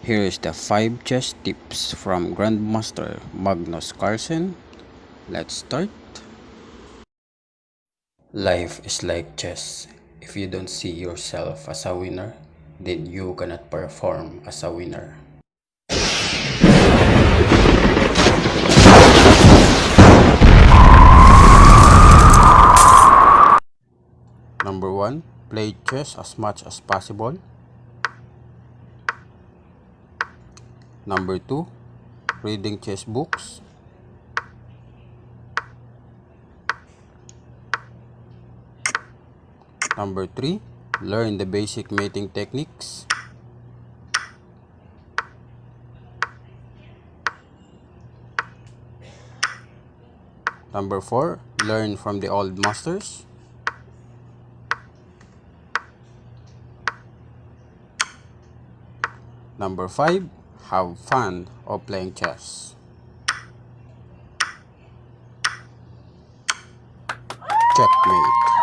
Here is the 5 chess tips from Grandmaster Magnus Carlsen. Let's start. Life is like chess. If you don't see yourself as a winner, then you cannot perform as a winner. Number 1. Play chess as much as possible. Number 2. Reading chess books. Number 3. Learn the basic mating techniques. Number 4. Learn from the old masters. Number 5. Have fun of playing chess. Checkmate.